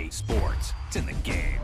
DA Sports. It's in the game.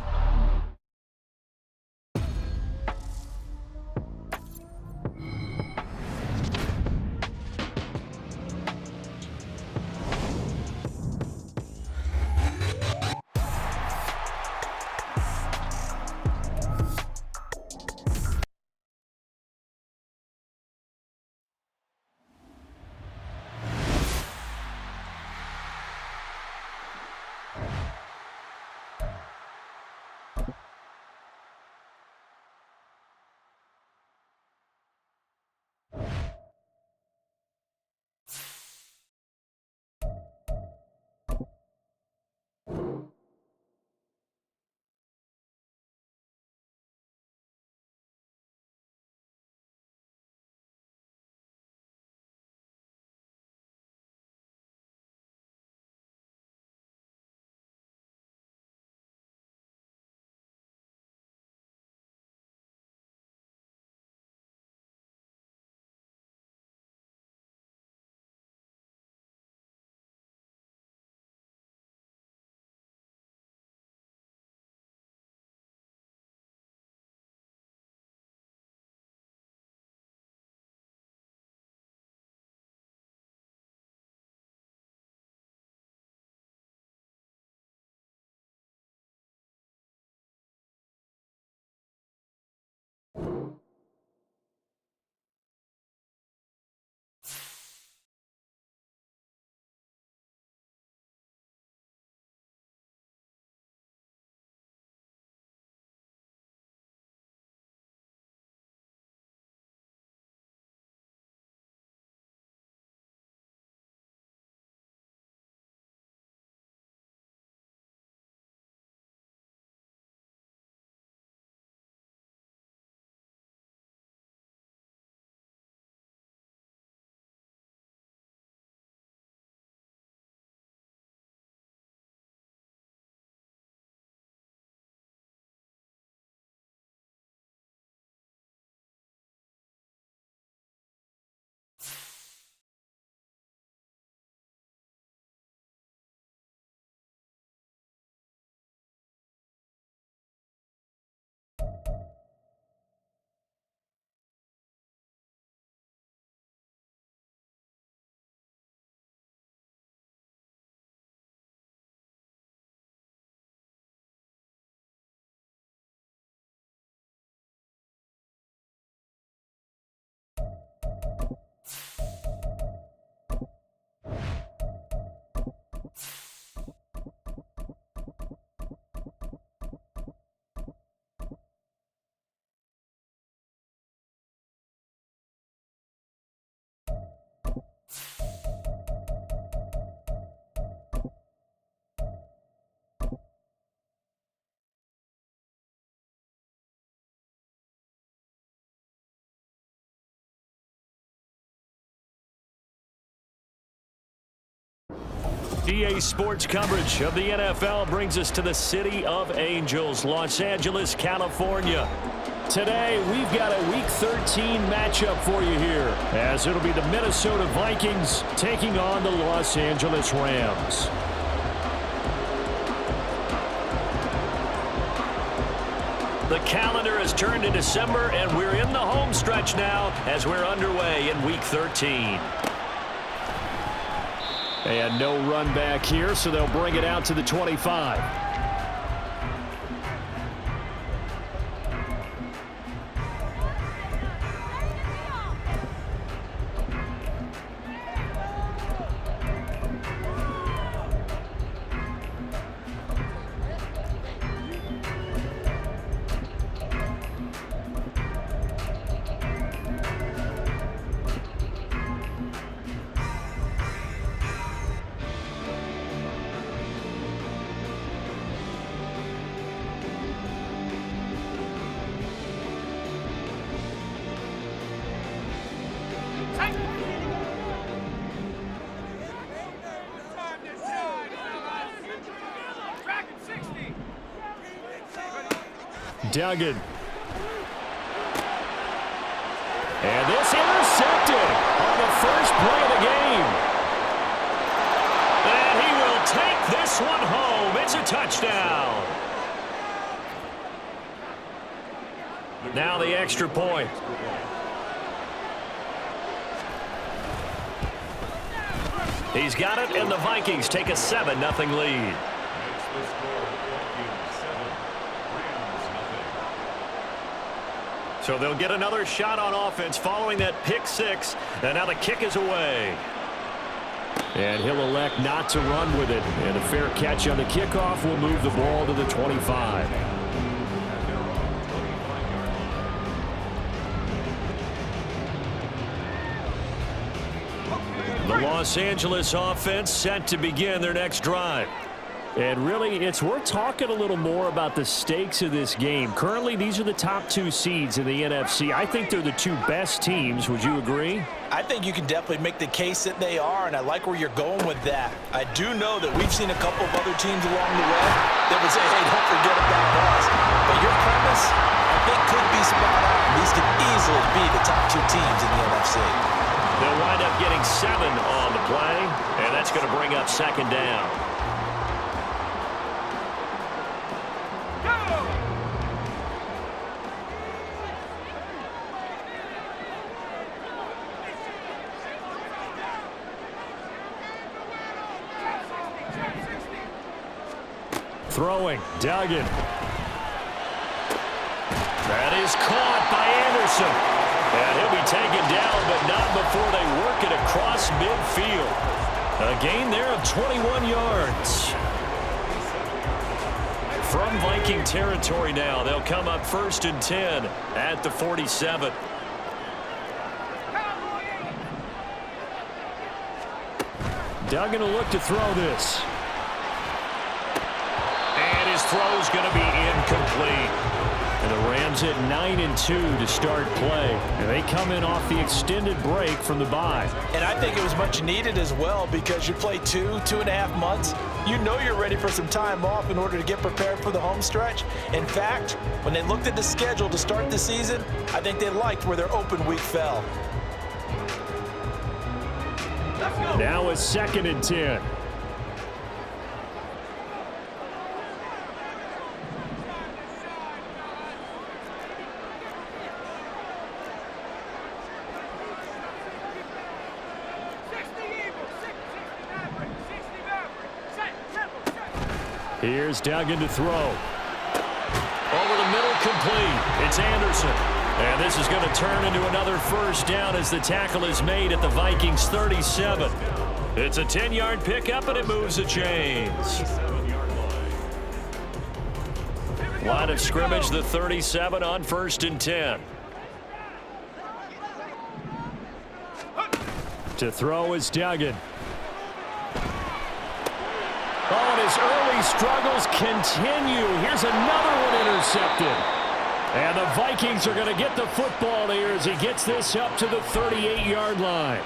DA Sports coverage of the NFL brings us to the City of Angels, Los Angeles, California. Today, we've got a Week 13 matchup for you here, as it'll be the Minnesota Vikings taking on the Los Angeles Rams. The calendar has turned to December, and we're in the home stretch now as we're underway in Week 13. And no run back here, so they'll bring it out to the 25. Duggan. And this intercepted on the first play of the game. And he will take this one home. It's a touchdown. extra point. He's got it, and the Vikings take a 7-0 lead. So they'll get another shot on offense following that pick six, and now the kick is away. And he'll elect not to run with it, and a fair catch on the kickoff will move the ball to the 25. The Los Angeles offense set to begin their next drive. And really, it's worth talking a little more about the stakes of this game. Currently, these are the top two seeds in the NFC. I think they're the two best teams. Would you agree? I think you can definitely make the case that they are, and I like where you're going with that. I do know that we've seen a couple of other teams along the way that would say, hey, don't forget about us. But your premise, I think, could be spot on. These could easily be the top two teams in the NFC. They'll wind up getting 7 on the play, and that's going to bring up second down. Throwing, Duggan. That is caught by Anderson. And he'll be taken down, but not before they work it across midfield. A gain there of 21 yards. From Viking territory now, they'll come up 1st and 10 at the 47. Duggan will look to throw this. His throw's going to be incomplete. And the Rams hit 9-2 to start play. And they come in off the extended break from the bye. And I think it was much needed as well because you play 2.5 months. You know you're ready for some time off in order to get prepared for the home stretch. In fact, when they looked at the schedule to start the season, I think they liked where their open week fell. Now it's 2nd and 10. Here's Duggan to throw. Over the middle, complete. It's Anderson. And this is going to turn into another first down as the tackle is made at the Vikings 37. It's a 10-yard pickup, and it moves the chains. Line of scrimmage, the 37 on 1st and 10. To throw is Duggan. Oh, and his early struggles continue. Here's another one intercepted. And the Vikings are going to get the football here as he gets this up to the 38-yard line.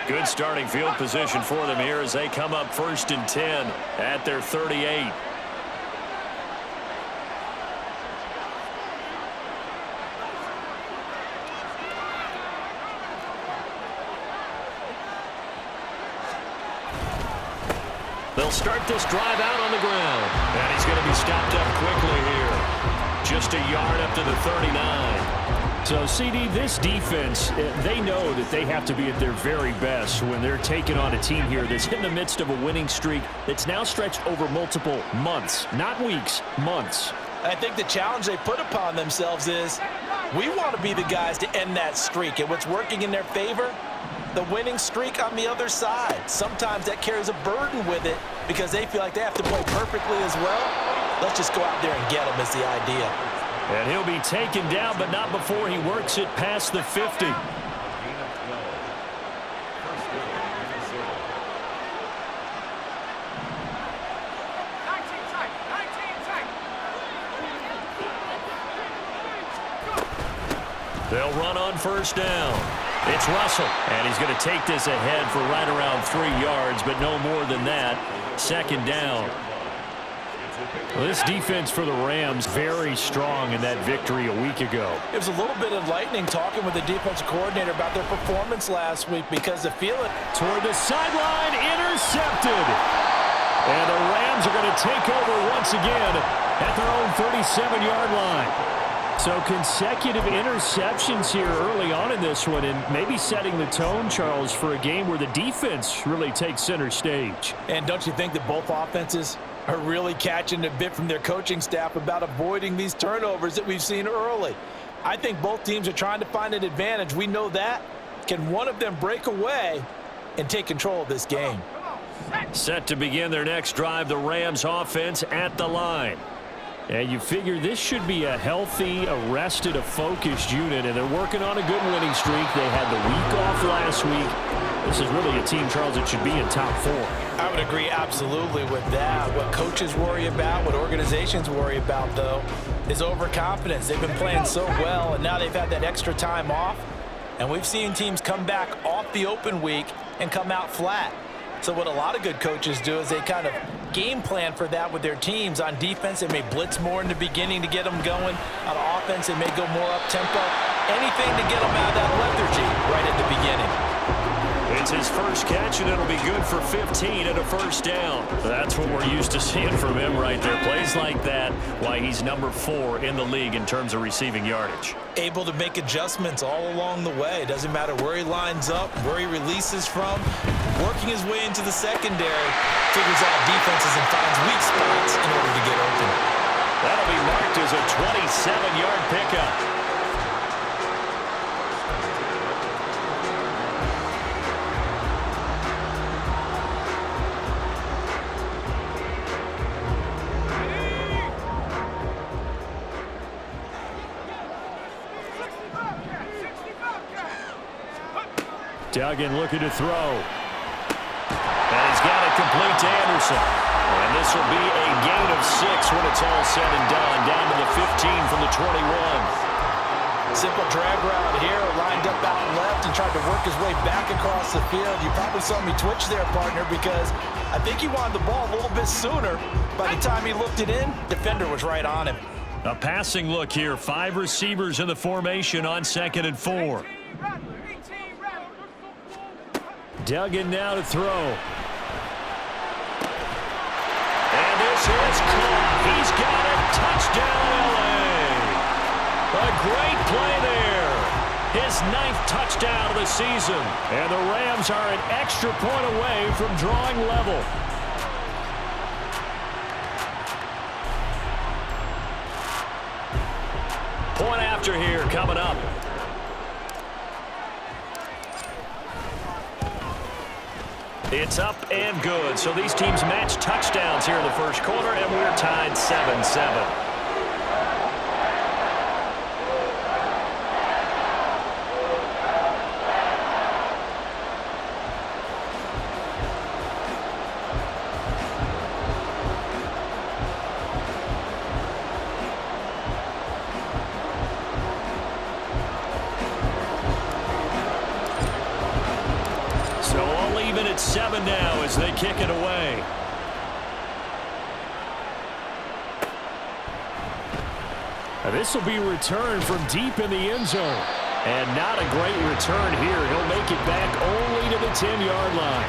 Good starting field position for them here as they come up 1st and 10 at their 38. They'll start this drive out on the ground. And he's going to be stopped up quickly here. Just a yard up to the 39. So, CD, this defense, they know that they have to be at their very best when they're taking on a team here that's in the midst of a winning streak that's now stretched over multiple months. Not weeks, months. I think the challenge they put upon themselves is we want to be the guys to end that streak. And what's working in their favor? The winning streak on the other side. Sometimes that carries a burden with it because they feel like they have to play perfectly as well. Let's just go out there and get them is the idea. And he'll be taken down, but not before he works it past the 50. They'll run on 1st down. It's Russell, and he's going to take this ahead for right around 3 yards, but no more than that. 2nd down. Well, this defense for the Rams very strong in that victory a week ago. It was a little bit enlightening talking with the defensive coordinator about their performance last week because the feeling toward the sideline, intercepted. And the Rams are going to take over once again at their own 37-yard line. So consecutive interceptions here early on in this one, and maybe setting the tone, Charles, for a game where the defense really takes center stage. And don't you think that both offenses are really catching a bit from their coaching staff about avoiding these turnovers that we've seen early? I think both teams are trying to find an advantage. We know that. Can one of them break away and take control of this game? Set to begin their next drive, the Rams offense at the line. And you figure this should be a healthy, a focused unit, and they're working on a good winning streak. They had the week off last week. This is really a team, Charles, that should be in top 4. I would agree absolutely with that. What coaches worry about, what organizations worry about, though, is overconfidence. They've been playing so well, and now they've had that extra time off. And we've seen teams come back off the open week and come out flat. So what a lot of good coaches do is they kind of game plan for that with their teams. On defense, they may blitz more in the beginning to get them going. On offense, they may go more up-tempo. Anything to get them out of that lethargy right at the beginning. It's his first catch, and it'll be good for 15 and a first down. That's what we're used to seeing from him right there. Plays like that, why he's number 4 in the league in terms of receiving yardage. Able to make adjustments all along the way. Doesn't matter where he lines up, where he releases from. Working his way into the secondary, figures out defenses and finds weak spots in order to get open. That'll be marked as a 27-yard pickup. Duggan looking to throw. And he's got it complete to Anderson. And this will be a gain of 6 when it's all said and done. Down to the 15 from the 21. Simple drag route here. Lined up out left and tried to work his way back across the field. You probably saw me twitch there, partner, because I think he wanted the ball a little bit sooner. By the time he looked it in, defender was right on him. A passing look here. 5 receivers in the formation on 2nd and 4. Duggan now to throw. And this is caught. He's got it. Touchdown, L.A. A great play there. His 9th touchdown of the season. And the Rams are an extra point away from drawing level. Point after here coming up. It's up and good. So these teams match touchdowns here in the first quarter, and we're tied 7-7. It's 7 now as they kick it away. This will be returned from deep in the end zone. And not a great return here. He'll make it back only to the 10-yard line.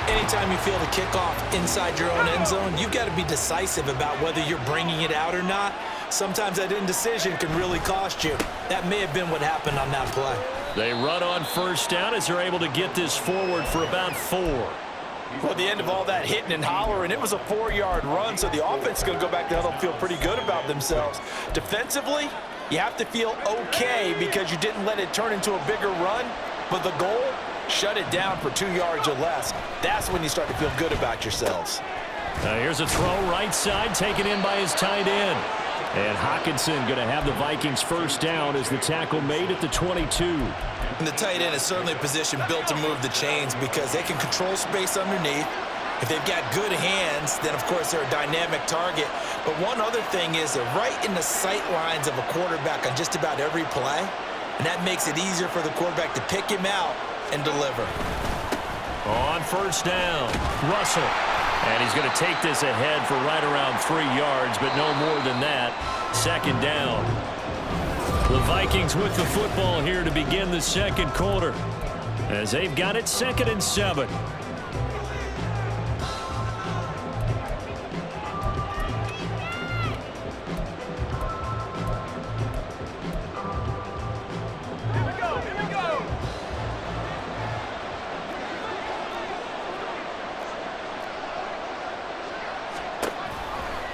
Anytime you feel the kickoff inside your own end zone, you've got to be decisive about whether you're bringing it out or not. Sometimes that indecision can really cost you. That may have been what happened on that play. They run on first down as they're able to get this forward for about 4. Well, at the end of all that hitting and hollering, it was a 4-yard run, so the offense is going to go back down and feel pretty good about themselves. Defensively, you have to feel okay because you didn't let it turn into a bigger run, but the goal, shut it down for 2 yards or less. That's when you start to feel good about yourselves. Here's a throw right side taken in by his tight end. And Hockenson going to have the Vikings first down as the tackle made at the 22. And the tight end is certainly a position built to move the chains because they can control space underneath. If they've got good hands, then, of course, they're a dynamic target. But one other thing is they're right in the sight lines of a quarterback on just about every play. And that makes it easier for the quarterback to pick him out and deliver. On first down, Russell. And he's going to take this ahead for right around 3 yards, but no more than that. Second down. The Vikings with the football here to begin the second quarter, as they've got it 2nd and 7.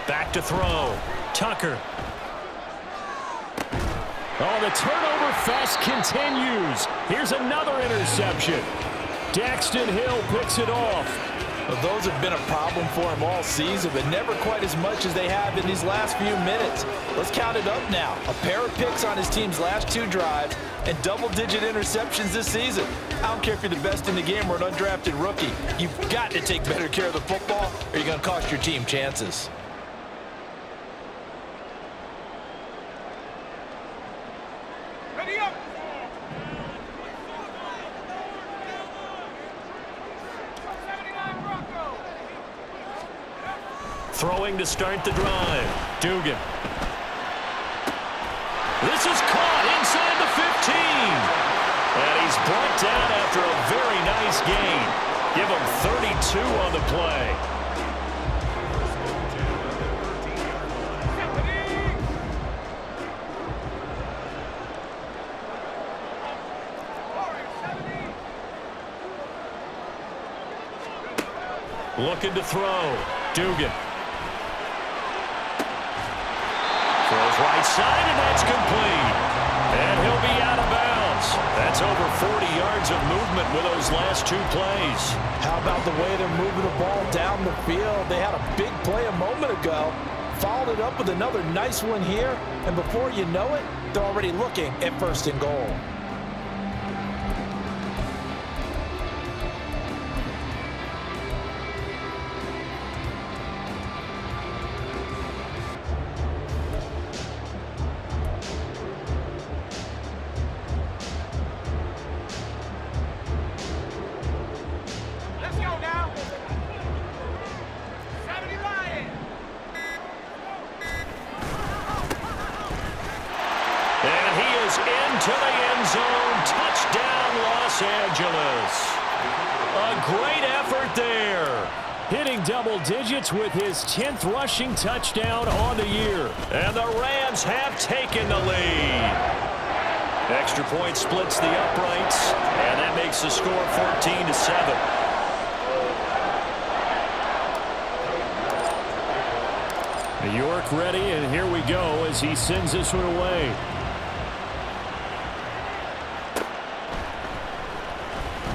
Back to throw. Tucker. Oh, the turnover fest continues. Here's another interception. Daxton Hill picks it off. Well, those have been a problem for him all season, but never quite as much as they have in these last few minutes. Let's count it up now. A pair of picks on his team's last 2 drives and double-digit interceptions this season. I don't care if you're the best in the game or an undrafted rookie. You've got to take better care of the football or you're going to cost your team chances. Throwing to start the drive. Dugan. This is caught inside the 15. And he's brought down after a very nice gain. Give him 32 on the play. Looking to throw. Dugan. Throws right side, and that's complete. And he'll be out of bounds. That's over 40 yards of movement with those last 2 plays. How about the way they're moving the ball down the field? They had a big play a moment ago, followed it up with another nice one here, and before you know it, they're already looking at 1st and goal. Into the end zone. Touchdown, Los Angeles. A great effort there. Hitting double digits with his 10th rushing touchdown on the year. And the Rams have taken the lead. Extra point splits the uprights. And that makes the score 14-7. York ready, and here we go as he sends this one away.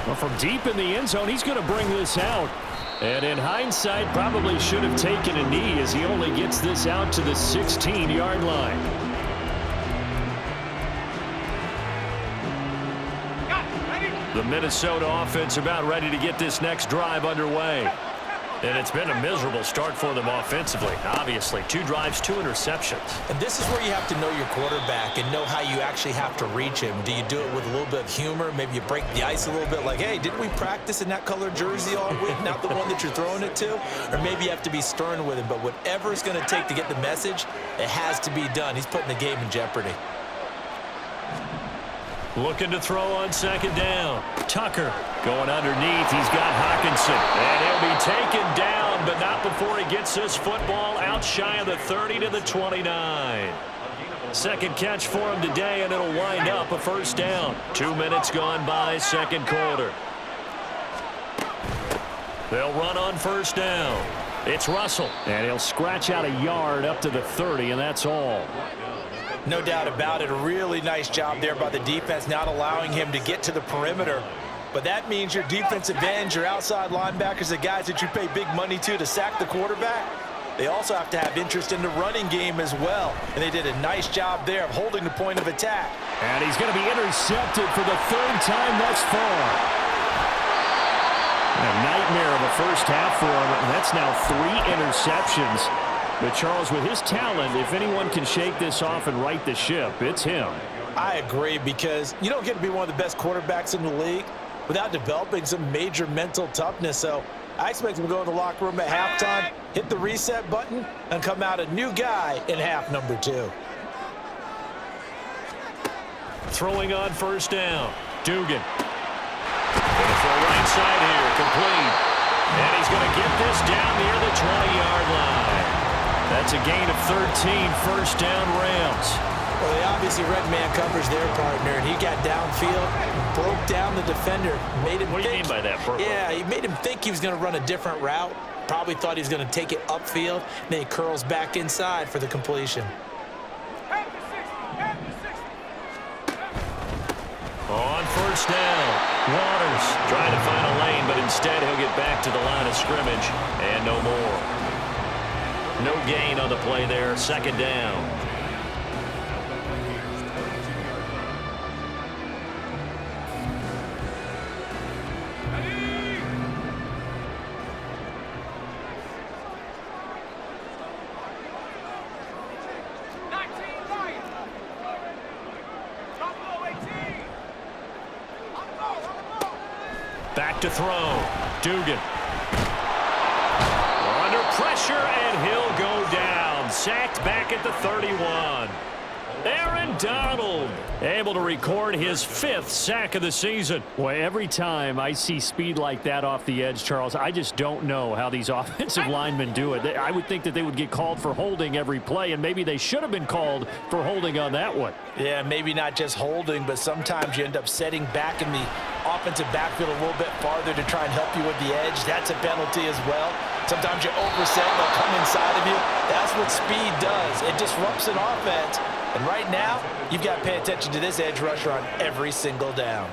Well, from deep in the end zone, he's going to bring this out. And in hindsight, probably should have taken a knee as he only gets this out to the 16-yard line. The Minnesota offense about ready to get this next drive underway. And it's been a miserable start for them offensively. Obviously, 2 drives, 2 interceptions. And this is where you have to know your quarterback and know how you actually have to reach him. Do you do it with a little bit of humor? Maybe you break the ice a little bit like, hey, didn't we practice in that color jersey all week? Not the one that you're throwing it to? Or maybe you have to be stern with him. But whatever it's going to take to get the message, it has to be done. He's putting the game in jeopardy. Looking to throw on 2nd down. Tucker going underneath. He's got Hockenson. And he'll be taken down, but not before he gets this football out shy of the 30 to the 29. Second catch for him today, and it'll wind up a 1st down. 2 minutes gone by, second quarter. They'll run on 1st down. It's Russell. And he'll scratch out a yard up to the 30, and that's all. No doubt about it. A really nice job there by the defense, not allowing him to get to the perimeter. But that means your defensive ends, your outside linebackers, the guys that you pay big money to sack the quarterback, they also have to have interest in the running game as well. And they did a nice job there of holding the point of attack. And he's going to be intercepted for the 3rd time thus far. A nightmare of a first half for him, and that's now 3 interceptions. But, Charles, with his talent, if anyone can shake this off and right the ship, it's him. I agree, because you don't get to be one of the best quarterbacks in the league without developing some major mental toughness. So I expect him to go to the locker room at halftime, hit the reset button, and come out a new guy in half number 2. Throwing on first down. Dugan. Going to throw right side here. Complete. And he's going to get this down near the 20-yard line. That's a gain of 13. First down, Rams. Well, they obviously read man coverage their partner, and he got downfield, broke down the defender, made him What do you mean by that, Purple? Yeah, he made him think he was going to run a different route. Probably thought he was going to take it upfield. Then he curls back inside for the completion. On first down, Waters trying to find a lane, but instead he'll get back to the line of scrimmage, and no more. No gain on the play there, second down. Back to throw. Dugan. Under pressure, and he'll go down. Sacked back at the 31. Aaron Donald able to record his 5th sack of the season. Well, every time I see speed like that off the edge, Charles, I just don't know how these offensive linemen do it. I would think that they would get called for holding every play, and maybe they should have been called for holding on that one. Yeah, maybe not just holding, but sometimes you end up setting back in the offensive backfield a little bit farther to try and help you with the edge. That's a penalty as well. Sometimes you overset, they'll come inside of you. That's what speed does. It disrupts an offense. And right now, you've got to pay attention to this edge rusher on every single down.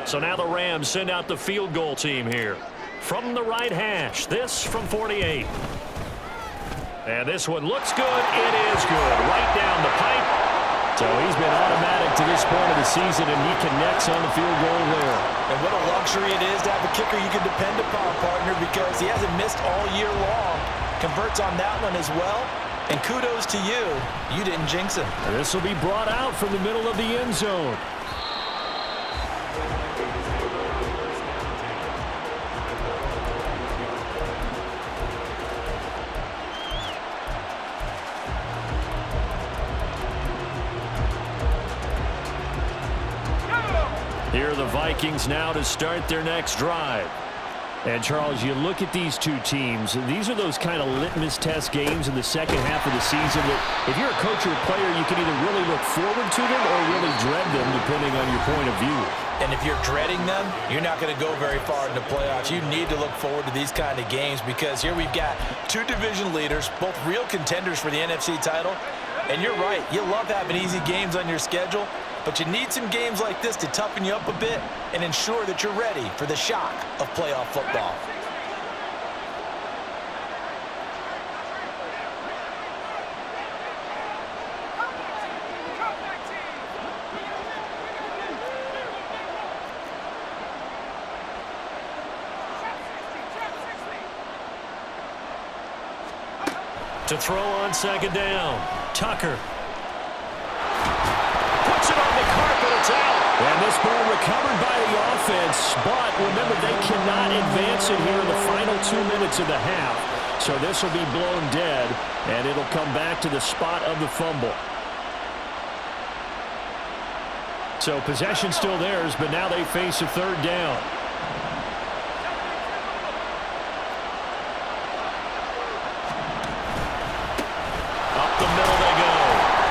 So now the Rams send out the field goal team here. From the right hash, this from 48. And this one looks good. It is good. Right down the pipe. So he's been automatic to this point of the season, and he connects on the field goal there. And what a luxury it is to have a kicker you can depend upon, partner, because he hasn't missed all year long. Converts on that one as well. And kudos to you. You didn't jinx him. This will be brought out from the middle of the end zone. Here are the Vikings now to start their next drive. And, Charles, you look at these two teams, these are those kind of litmus test games in the second half of the season that if you're a coach or a player, you can either really look forward to them or really dread them, depending on your point of view. And if you're dreading them, you're not going to go very far in the playoffs. You need to look forward to these kind of games because here we've got two division leaders, both real contenders for the NFC title. And you're right, you love having easy games on your schedule, but you need some games like this to toughen you up a bit and ensure that you're ready for the shock of playoff football. To throw on second down, Tucker. Puts it on the carpet, it's out. And this ball recovered by the offense, but remember, they cannot advance it here in the final 2 minutes of the half. So this will be blown dead, and it'll come back to the spot of the fumble. So possession still theirs, but now they face a third down.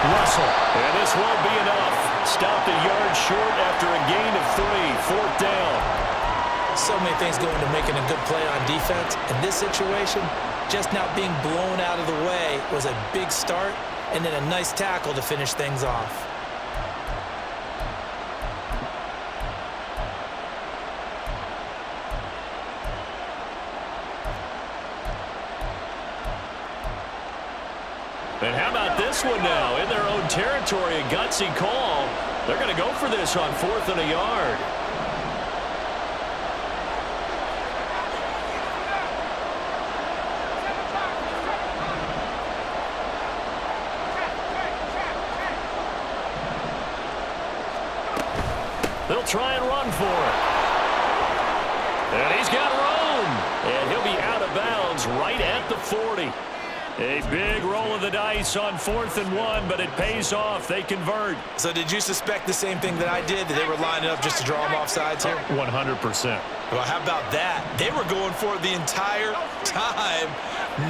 Russell, and this won't be enough. Stopped a yard short after a gain of 3, fourth down. So many things go into making a good play on defense. In this situation, just not being blown out of the way was a big start, and then a nice tackle to finish things off. And how about this one now? In their own territory, a gutsy call. They're going to go for this on 4th and a yard. They'll try and run for it. And he's got room. A big roll of the dice on 4th and 1, but it pays off. They convert. So did you suspect the same thing that I did, that they were lining up just to draw them off sides here? 100%. Well, how about that? They were going for it the entire time.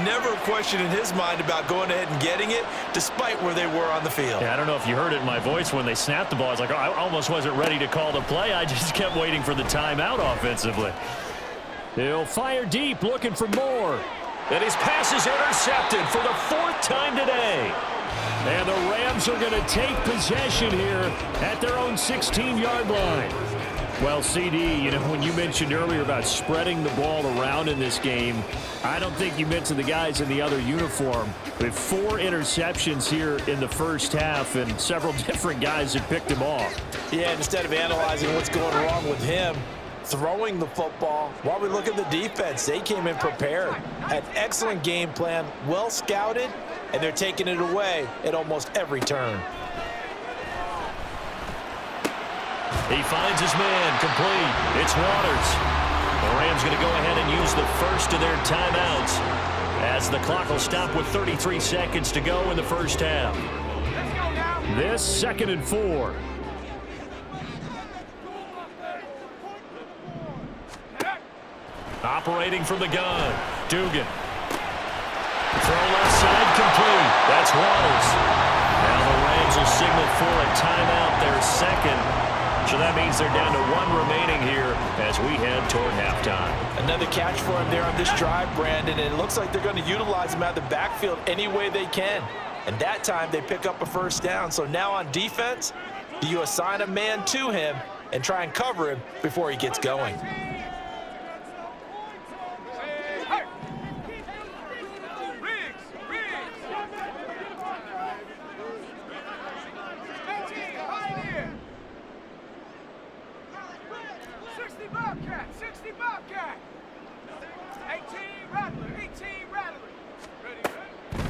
Never a question in his mind about going ahead and getting it, despite where they were on the field. Yeah, I don't know if you heard it in my voice when they snapped the ball. I was like, oh, I almost wasn't ready to call the play. I just kept waiting for the timeout offensively. He'll fire deep, looking for more. And his pass is intercepted for the 4th time today. And the Rams are going to take possession here at their own 16-yard line. Well, CD, you know, when you mentioned earlier about spreading the ball around in this game, I don't think you mentioned the guys in the other uniform. With 4 interceptions here in the first half, and several different guys have picked him off. Yeah, instead of analyzing what's going wrong with him, throwing the football, while we look at the defense, they came in prepared, had excellent game plan, well scouted, and they're taking it away at almost every turn. He finds his man, complete. It's Waters. The Rams going to go ahead and use the first of their timeouts as the clock will stop with 33 seconds to go in the first half. This 2nd and 4. Operating from the gun, Dugan. Throw left side, complete. That's Waters. Now the Rams will signal for a timeout, their second. So that means they're down to 1 remaining here as we head toward halftime. Another catch for him there on this drive, Brandon, and it looks like they're going to utilize him out of the backfield any way they can. And that time they pick up a first down. So now on defense, do you assign a man to him and try and cover him before he gets going?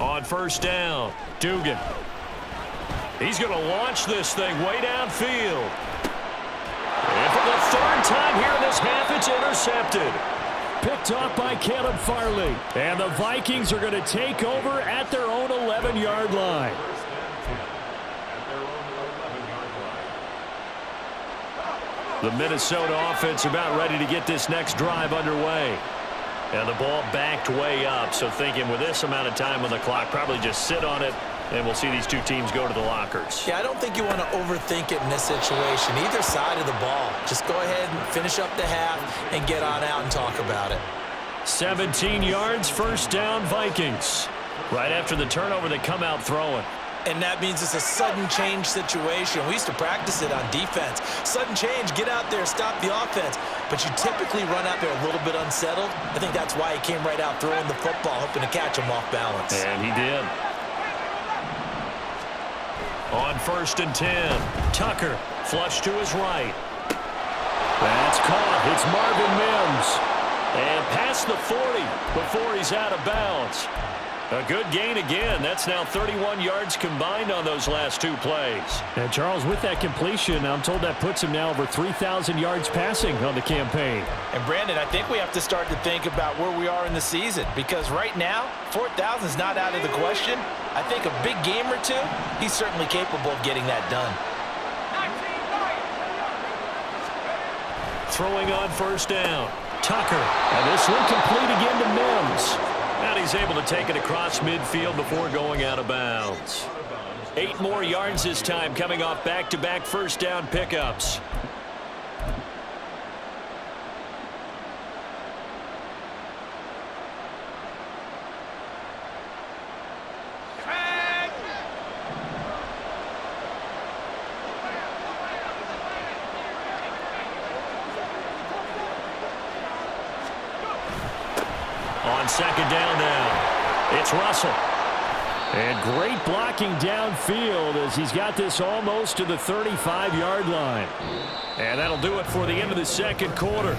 On first down, Dugan. He's going to launch this thing way downfield. And for the 3rd time here in this half, it's intercepted. Picked off by Caleb Farley. And the Vikings are going to take over at their own 11-yard line. The Minnesota offense about ready to get this next drive underway. And the ball backed way up, so thinking with this amount of time on the clock, probably just sit on it, and we'll see these two teams go to the lockers. Yeah, I don't think you want to overthink it in this situation, either side of the ball. Just go ahead and finish up the half and get on out and talk about it. 17 yards, first down, Vikings. Right after the turnover, they come out throwing. And that means it's a sudden change situation. We used to practice it on defense. Sudden change, get out there, stop the offense. But you typically run out there a little bit unsettled. I think that's why he came right out throwing the football, hoping to catch him off balance. And he did. On 1st and 10, Tucker, flush to his right. That's caught. It's Marvin Mims. And past the 40 before he's out of bounds. A good gain again. That's now 31 yards combined on those last 2 plays. And Charles, with that completion, I'm told that puts him now over 3,000 yards passing on the campaign. And Brandon, I think we have to start to think about where we are in the season, because right now, 4,000 is not out of the question. I think a big game or 2, he's certainly capable of getting that done. Throwing on first down, Tucker. And this one complete again to Mims. And he's able to take it across midfield before going out of bounds. 8 more yards this time, coming off back-to-back first down pickups. On second down now, it's Russell. And great blocking downfield as he's got this almost to the 35-yard line. And that'll do it for the end of the second quarter.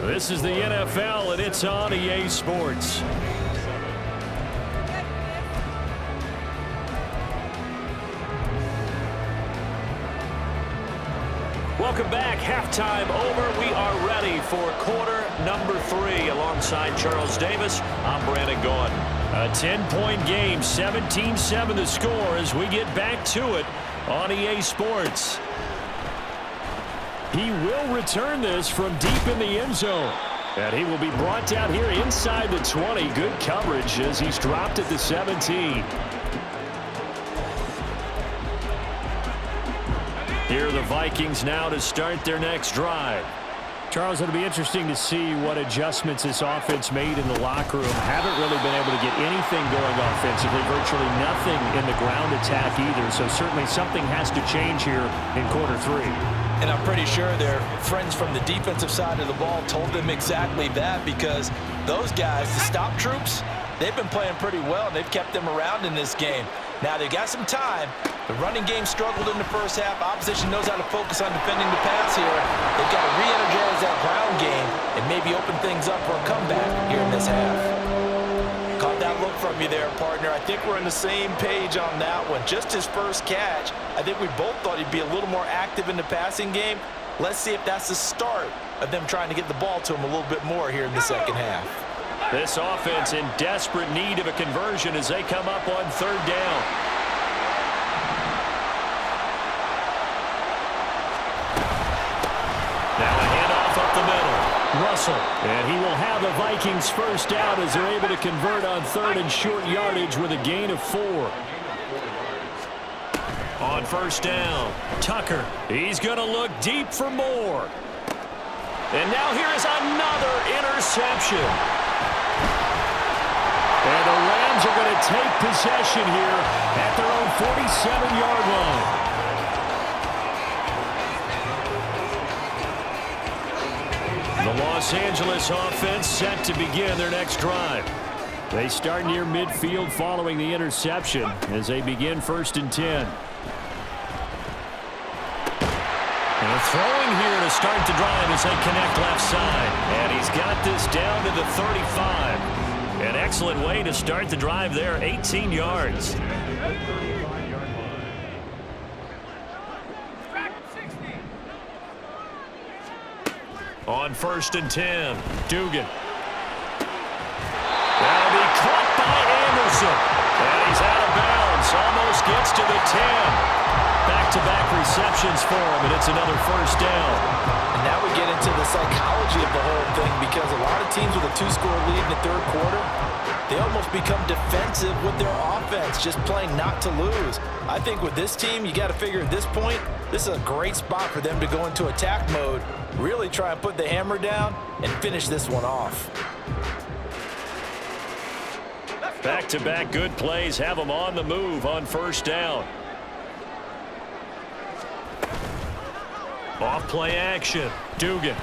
This is the NFL, and it's on EA Sports. Welcome back. Halftime over. We are ready for quarter number 3. Alongside Charles Davis, I'm Brandon Gaudin. A 10-point game, 17-7 the score as we get back to it on EA Sports. He will return this from deep in the end zone. And he will be brought down here inside the 20. Good coverage as he's dropped at the 17. Here are the Vikings now to start their next drive. Charles, it'll be interesting to see what adjustments this offense made in the locker room. Haven't really been able to get anything going offensively, virtually nothing in the ground attack either. So certainly something has to change here in quarter 3. And I'm pretty sure their friends from the defensive side of the ball told them exactly that, because those guys, the stop troops, they've been playing pretty well, and they've kept them around in this game. Now, they got some time. The running game struggled in the first half. Opposition knows how to focus on defending the pass here. They've got to re-energize that ground game and maybe open things up for a comeback here in this half. Caught that look from you there, partner. I think we're on the same page on that one. Just his first catch, I think we both thought he'd be a little more active in the passing game. Let's see if that's the start of them trying to get the ball to him a little bit more here in the second half. This offense in desperate need of a conversion as they come up on third down. Now a handoff up the middle. Russell. And he will have the Vikings first down as they're able to convert on third and short yardage with a gain of 4. On first down, Tucker. He's going to look deep for more. And now here is another interception. And the Rams are going to take possession here at their own 47-yard line. The Los Angeles offense set to begin their next drive. They start near midfield following the interception as they begin 1st and 10. And throwing here to start the drive as they connect left side. And he's got this down to the 35. An excellent way to start the drive there, 18 yards. On 1st and 10, Dugan. That'll be caught by Anderson. And he's out of bounds, almost gets to the 10. Back-to-back receptions for him, and it's another first down. And now we get into the psychology of the whole thing, because a lot of teams with a 2-score lead in the third quarter, they almost become defensive with their offense, just playing not to lose. I think with this team, you got to figure at this point, this is a great spot for them to go into attack mode, really try and put the hammer down and finish this one off. Back-to-back good plays have them on the move on first down. Off play action. Dugan.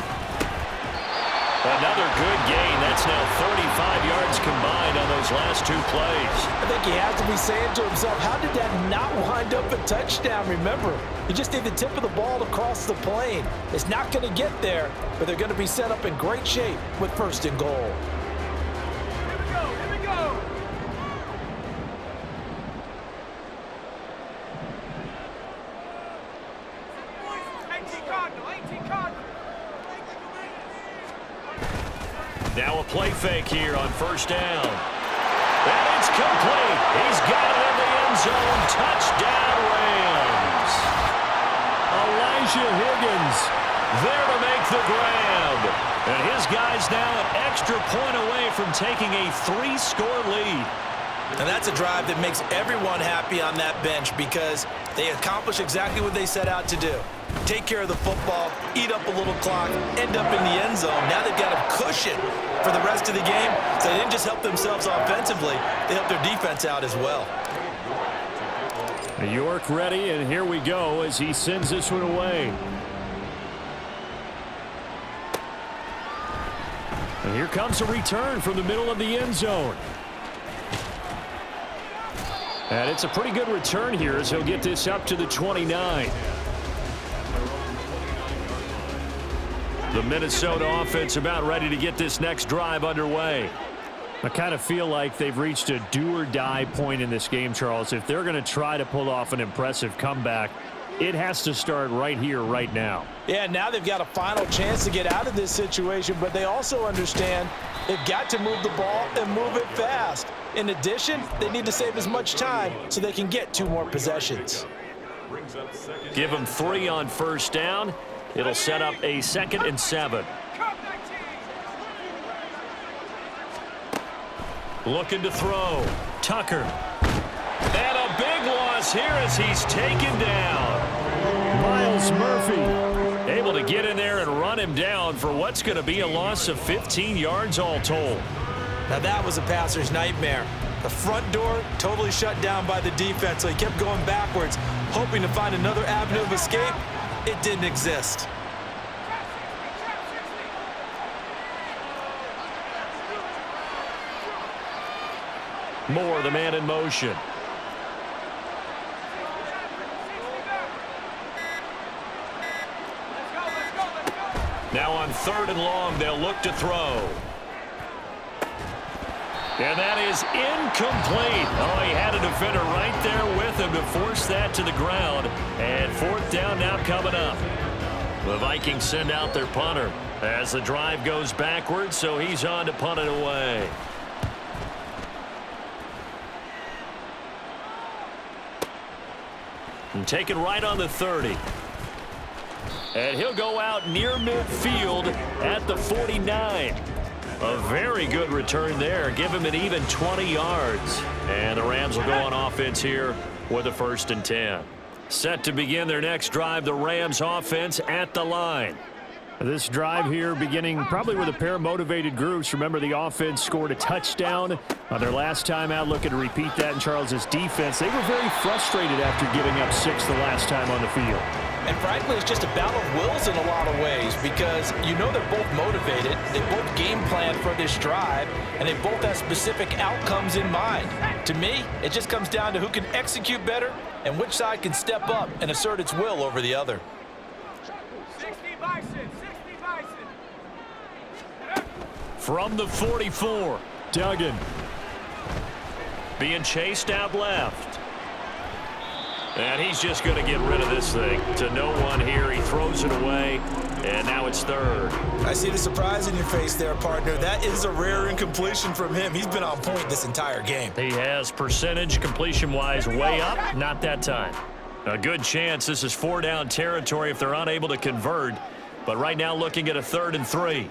Another good gain. That's now 35 yards combined on those last 2 plays. I think he has to be saying to himself, how did that not wind up a touchdown? Remember, you just need the tip of the ball to cross the plane. It's not going to get there, but they're going to be set up in great shape with 1st and goal. Here we go, here we go. Now a play fake here on first down. And it's complete. He's got it in the end zone. Touchdown, Rams. Elijah Higgins there to make the grab. And his guy's now an extra point away from taking a 3-score lead. And that's a drive that makes everyone happy on that bench, because they accomplish exactly what they set out to do. Take care of the football, eat up a little clock, end up in the end zone. Now they've got a cushion for the rest of the game. So they didn't just help themselves offensively, they helped their defense out as well. York ready, and here we go as he sends this one away. And here comes a return from the middle of the end zone. And it's a pretty good return here as he'll get this up to the 29. The Minnesota offense about ready to get this next drive underway. I kind of feel like they've reached a do-or-die point in this game, Charles. If they're going to try to pull off an impressive comeback, it has to start right here, right now. Yeah, now they've got a final chance to get out of this situation, but they also understand they've got to move the ball and move it fast. In addition, they need to save as much time so they can get 2 more possessions. Give them 3 on first down. It'll set up a 2nd and 7. Looking to throw. Tucker. And a big loss here as he's taken down. Miles Murphy able to get in there and run him down for what's going to be a loss of 15 yards all told. Now that was a passer's nightmare. The front door totally shut down by the defense, so he kept going backwards, hoping to find another avenue of escape. It didn't exist. Moore, the man in motion. Now on 3rd and long, they'll look to throw. And that is incomplete. Oh, he had a defender right there with him to force that to the ground. And 4th down now coming up. The Vikings send out their punter as the drive goes backwards, so he's on to punt it away. And taken right on the 30. And he'll go out near midfield at the 49. A very good return there. Give him an even 20 yards. And the Rams will go on offense here with a 1st and 10. Set to begin their next drive, the Rams offense at the line. This drive here beginning probably with a pair of motivated groups. Remember, the offense scored a touchdown on their last time out. Looking to repeat that in Charles's defense. They were very frustrated after giving up 6 the last time on the field. And frankly, it's just a battle of wills in a lot of ways because you know they're both motivated, they both game plan for this drive, and they both have specific outcomes in mind. To me, it just comes down to who can execute better and which side can step up and assert its will over the other. 60 Bison. From the 44, Duggan. being chased out left. And he's just going to get rid of this thing to no one here. He throws it away, and now it's 3rd. I see the surprise in your face there, partner. That is a rare incompletion from him. He's been on point this entire game. He has percentage completion-wise way up. Not that time. A good chance this is 4-down territory if they're unable to convert. But right now looking at a 3rd and 3.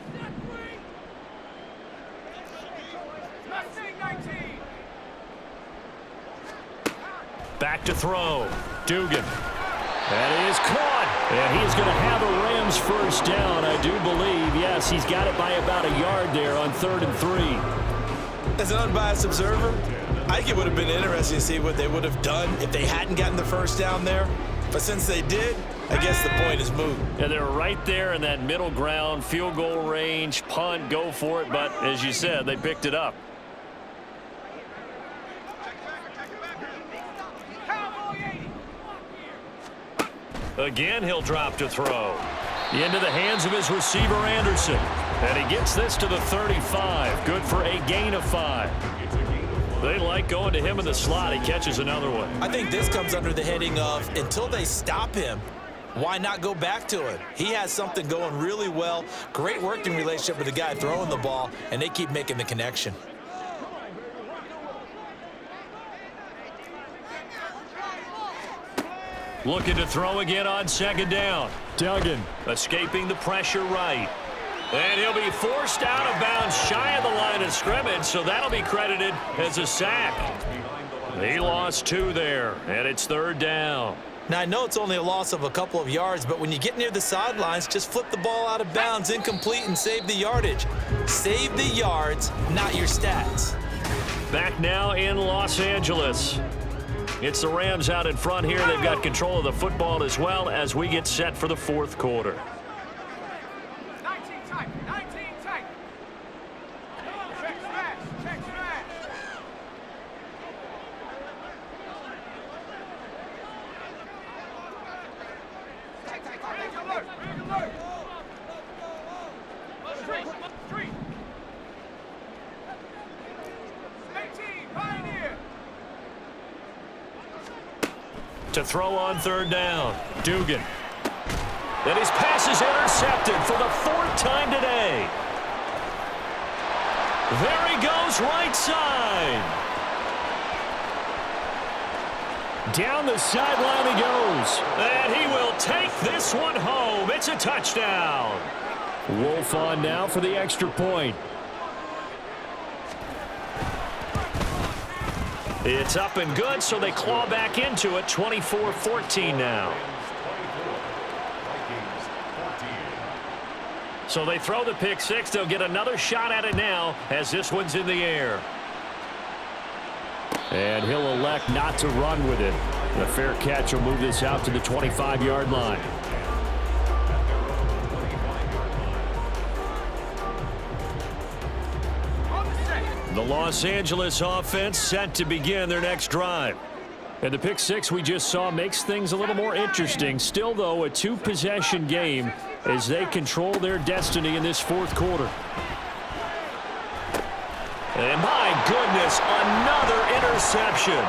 Back to throw. Dugan. That is caught. And he's going to have a Rams 1st down, I do believe. Yes, he's got it by about a yard there on 3rd and 3. As an unbiased observer, I think it would have been interesting to see what they would have done if they hadn't gotten the 1st down there. But since they did, I guess the point is moot. And they're right there in that middle ground, field goal range, punt, go for it. But as you said, they picked it up. Again, he'll drop to throw. Into the hands of his receiver, Anderson. And he gets this to the 35. Good for a gain of 5. They like going to him in the slot. He catches another one. I think this comes under the heading of until they stop him, why not go back to it? He has something going really well. Great working relationship with the guy throwing the ball, and they keep making the connection. Looking to throw again on 2nd down. Duggan. Escaping the pressure right. And he'll be forced out of bounds shy of the line of scrimmage, so that'll be credited as a sack. He lost 2 there, and it's 3rd down. Now, I know it's only a loss of a couple of yards, but when you get near the sidelines, just flip the ball out of bounds, incomplete, and save the yardage. Save the yards, not your stats. Back now in Los Angeles. It's the Rams out in front here. They've got control of the football as well as we get set for the 4th quarter. 19 tight. Check smash. Big alert. Street. 18, Pioneer. To throw on 3rd down. Dugan. And his pass is intercepted for the 4th time today. There he goes, right side. Down the sideline he goes. And he will take this one home. It's a touchdown. Wolf on now for the extra point. It's up and good, so they claw back into it. 24-14 now. So they throw the pick six. They'll get another shot at it now as this one's in the air. And he'll elect not to run with it. The fair catch will move this out to the 25-yard line. The Los Angeles offense set to begin their next drive. And the pick six we just saw makes things a little more interesting. Still, though, a two-possession game as they control their destiny in this fourth quarter. And my goodness, another interception.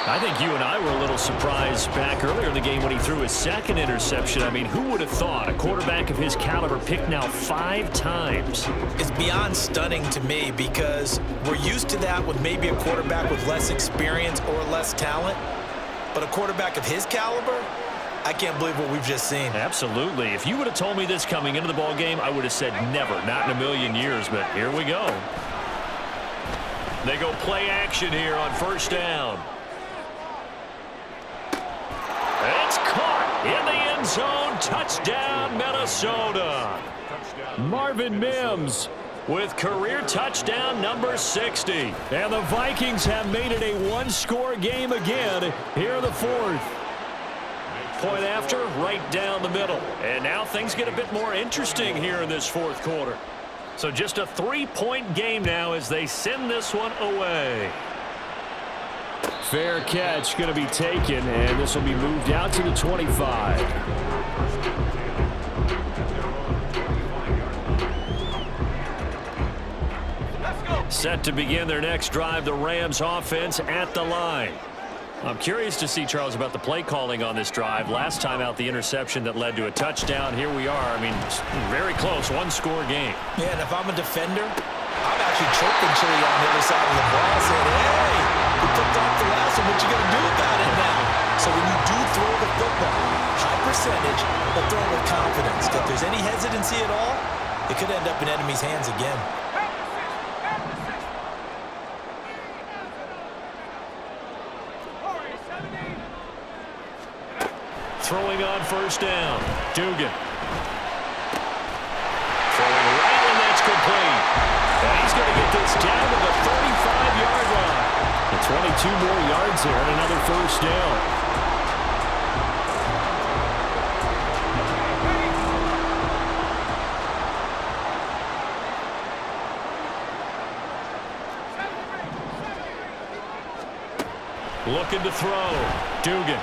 I think you and I were a little surprised back earlier in the game when he threw his second interception. I mean, who would have thought a quarterback of his caliber picked now 5 times? It's beyond stunning to me because we're used to that with maybe a quarterback with less experience or less talent. But a quarterback of his caliber, I can't believe what we've just seen. Absolutely. If you would have told me this coming into the ball game, I would have said never, not in a million years. But here we go. They go play action here on first down. It's caught in the end zone. Touchdown, Minnesota. Marvin Mims with career touchdown number 60. And the Vikings have made it a one-score game again here in the fourth. Point after, right down the middle. And now things get a bit more interesting here in this fourth quarter. So just a 3-point game now as they send this one away. Fair catch going to be taken, and this will be moved out to the 25. Set to begin their next drive, the Rams offense at the line. I'm curious to see, Charles, about the play calling on this drive. Last time out, the interception that led to a touchdown. Here we are. I mean, very close, one-score game. Yeah, and if I'm a defender, I'm actually choking Chili on the other side of the ball, saying, hey, you picked off the last one, what you going to do about it now? So when you do throw the football, high percentage, but throw it with confidence. If there's any hesitancy at all, it could end up in enemy's hands again. Throwing on first down. Dugan. Throwing right, and that's complete. And he's going to get this down to the 35-yard line. And 22 more yards there and another first down. Looking to throw. Dugan.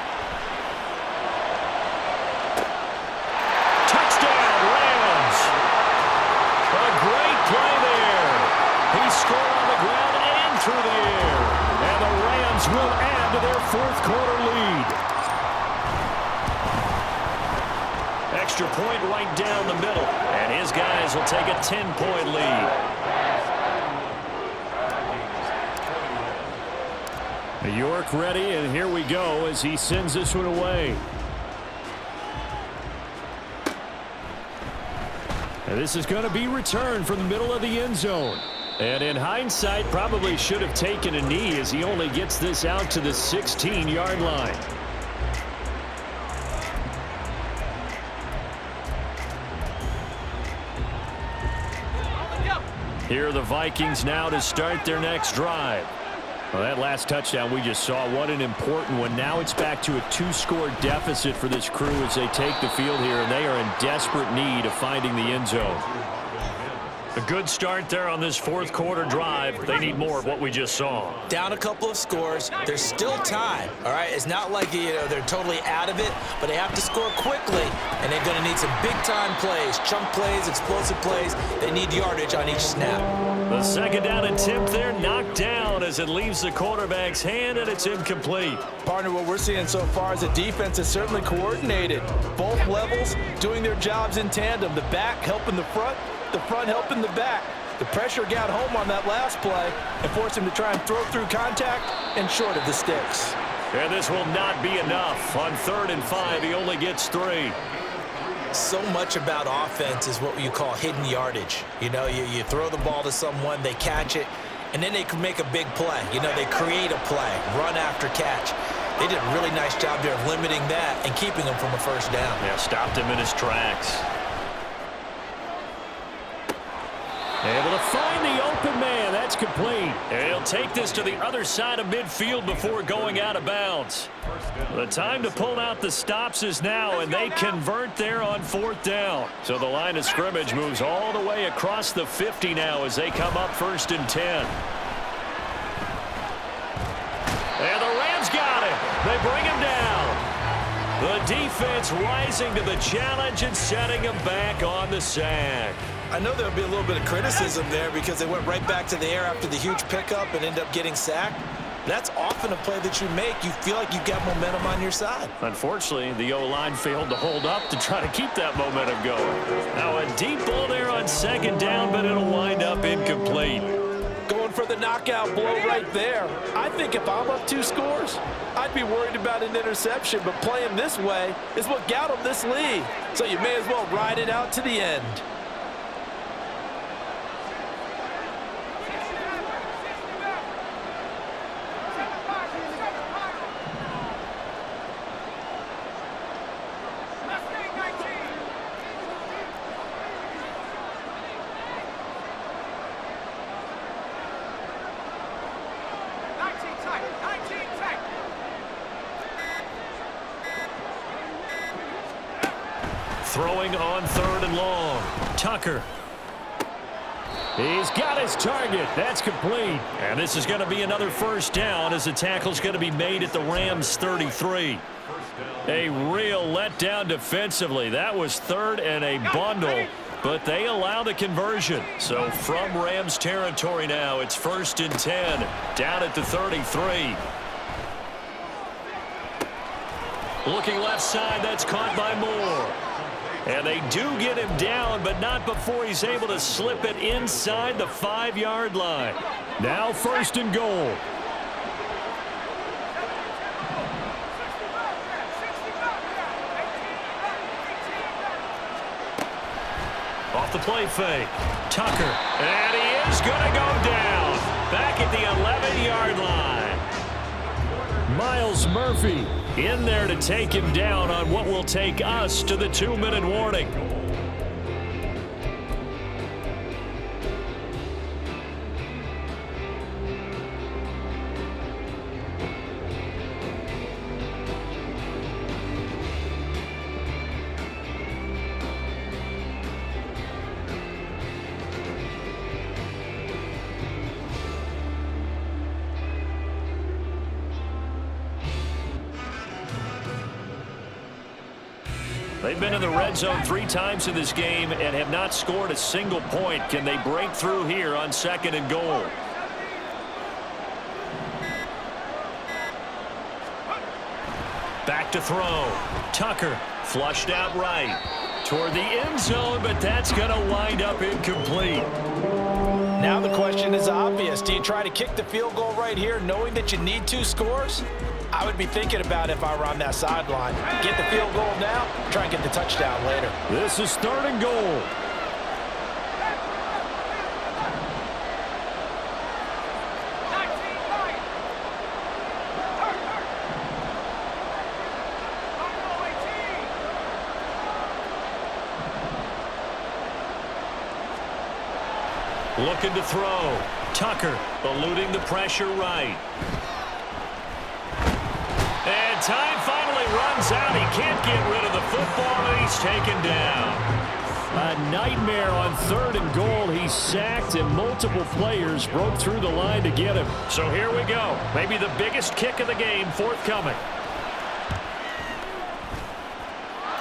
Touchdown, Rams. A great play there. He scored on the ground and through the air. And the Rams will add to their fourth quarter lead. Extra point right down the middle. And his guys will take a 10-point lead. York ready, and here we go as he sends this one away. And this is going to be returned from the middle of the end zone. And in hindsight, probably should have taken a knee as he only gets this out to the 16-yard line. Here are the Vikings now to start their next drive. Well, that last touchdown we just saw, what an important one. Now it's back to a 2-score deficit for this crew as they take the field here, and they are in desperate need of finding the end zone. A good start there on this fourth quarter drive. They need more of what we just saw. Down a couple of scores. There's still time, all right? It's not like they're totally out of it, but they have to score quickly, and they're going to need some big-time plays, chunk plays, explosive plays. They need yardage on each snap. The second down attempt there knocked down as it leaves the quarterback's hand, and it's incomplete. Partner, what we're seeing so far is the defense is certainly coordinated. Both levels doing their jobs in tandem. The back helping the front helping the back. The pressure got home on that last play and forced him to try and throw through contact and short of the sticks. And this will not be enough. On 3rd and 5, he only gets 3. So much about offense is what you call hidden yardage. You know, you throw the ball to someone, they catch it, and then they can make a big play. You know, they create a play, run after catch. They did a really nice job there of limiting that and keeping him from a first down. Yeah, stopped him in his tracks. Able to find the open man. That's complete. And he'll take this to the other side of midfield before going out of bounds. The time to pull out the stops is now, and they convert there on 4th down. So the line of scrimmage moves all the way across the 50 now as they come up 1st and 10. And the Rams got him. They bring him down. The defense rising to the challenge and setting him back on the sack. I know there'll be a little bit of criticism there because they went right back to the air after the huge pickup and ended up getting sacked. That's often a play that you make. You feel like you've got momentum on your side. Unfortunately, the O-line failed to hold up to try to keep that momentum going. Now a deep ball there on 2nd down, but it'll wind up incomplete. Going for the knockout blow right there. I think if I'm up 2 scores, I'd be worried about an interception, but playing this way is what got them this lead. So you may as well ride it out to the end. Throwing on 3rd and long. Tucker. He's got his target. That's complete. And this is going to be another 1st down as the tackle's going to be made at the Rams' 33. A real letdown defensively. That was 3rd and a bundle, but they allow the conversion. So from Rams territory now, it's 1st and 10, down at the 33. Looking left side, that's caught by Moore. And they do get him down, but not before he's able to slip it inside the 5-yard line. Now 1st and goal. Off the play fake. Tucker. And he is going to go down. Back at the 11-yard line. Miles Murphy in there to take him down on what will take us to the 2-minute warning. They've been in the red zone 3 times in this game and have not scored a single point. Can they break through here on 2nd and goal? Back to throw. Tucker flushed out right toward the end zone, but that's going to wind up incomplete. Now the question is obvious. Do you try to kick the field goal right here knowing that you need 2 scores? I would be thinking about it if I were on that sideline. Get the field goal now, try and get the touchdown later. This is 3rd and goal. Looking to throw. Tucker eluding the pressure right. And time finally runs out. He can't get rid of the football, and he's taken down. A nightmare on 3rd and goal. He's sacked, and multiple players broke through the line to get him. So here we go. Maybe the biggest kick of the game forthcoming.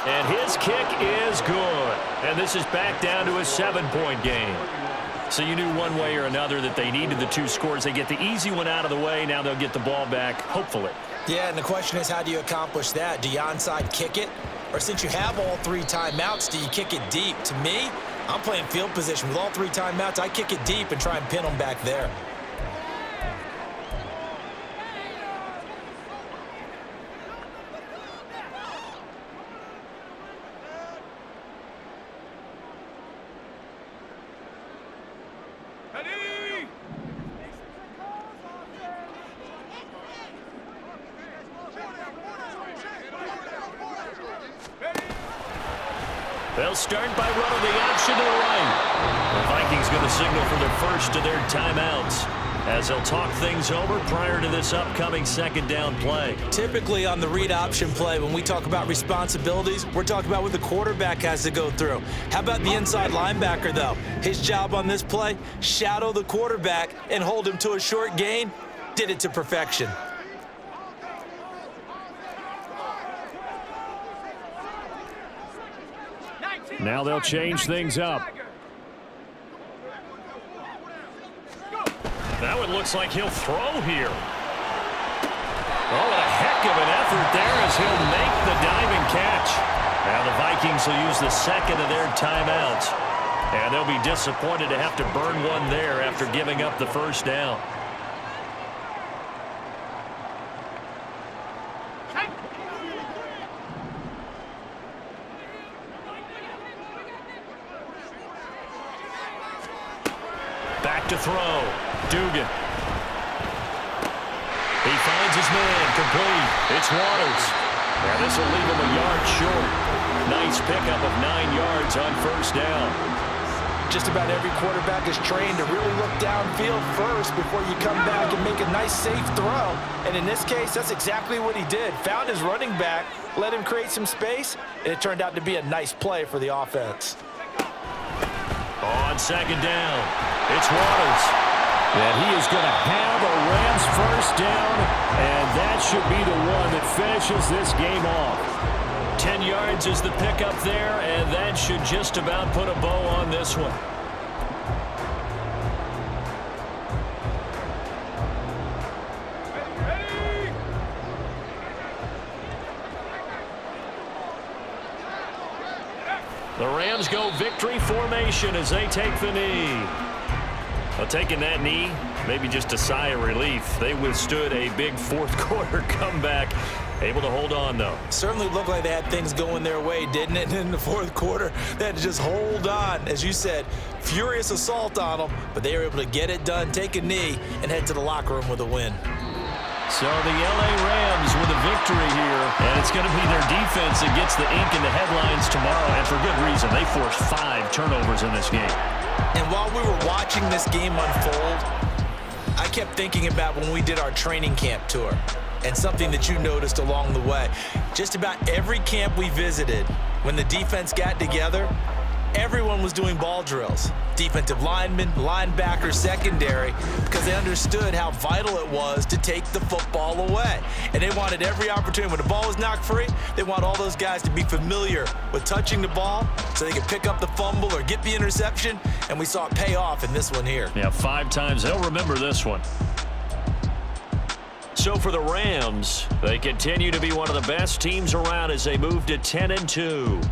And his kick is good. And this is back down to a 7-point game. So you knew one way or another that they needed the 2 scores. They get the easy one out of the way. Now they'll get the ball back, hopefully. Yeah, and the question is, how do you accomplish that? Do you onside kick it? Or since you have all 3 timeouts, do you kick it deep? To me, I'm playing field position with all 3 timeouts. I kick it deep and try and pin them back there. Ready? They'll start by running the option to the right. The Vikings going to signal for the first of their timeouts as they'll talk things over prior to this upcoming second down play. Typically on the read option play, when we talk about responsibilities, we're talking about what the quarterback has to go through. How about the inside linebacker, though? His job on this play, shadow the quarterback and hold him to a short gain. Did it to perfection. Now they'll change things up. Now it looks like he'll throw here. Oh, what a heck of an effort there as he'll make the diving catch. Now the Vikings will use the second of their timeouts. And they'll be disappointed to have to burn one there after giving up the first down. Back to throw. Dugan. He finds his man. Complete. It's Waters. Now this will leave him a yard short. Nice pickup of 9 yards on first down. Just about every quarterback is trained to really look downfield first before you come back and make a nice, safe throw. And in this case, that's exactly what he did. Found his running back, let him create some space, and it turned out to be a nice play for the offense. On second down, it's Waters. And he is going to have a Rams first down, and that should be the one that finishes this game off. 10 yards is the pickup there, and that should just about put a bow on this one. The Rams go victory formation as they take the knee. Well, taking that knee, maybe just a sigh of relief. They withstood a big fourth quarter comeback. Able to hold on, though. Certainly looked like they had things going their way, didn't it? In the fourth quarter, they had to just hold on. As you said, furious assault on them, but they were able to get it done, take a knee, and head to the locker room with a win. So the L.A. Rams with a victory here, and it's going to be their defense that gets the ink in the headlines tomorrow, and for good reason. They forced 5 turnovers in this game. And while we were watching this game unfold, I kept thinking about when we did our training camp tour and something that you noticed along the way. Just about every camp we visited, when the defense got together, everyone was doing ball drills. Defensive linemen, linebackers, secondary, because they understood how vital it was to take the football away. And they wanted every opportunity. When the ball was knocked free, they want all those guys to be familiar with touching the ball so they could pick up the fumble or get the interception, and we saw it pay off in this one here. Yeah, 5 times. They'll remember this one. So for the Rams, they continue to be one of the best teams around as they move to 10-2.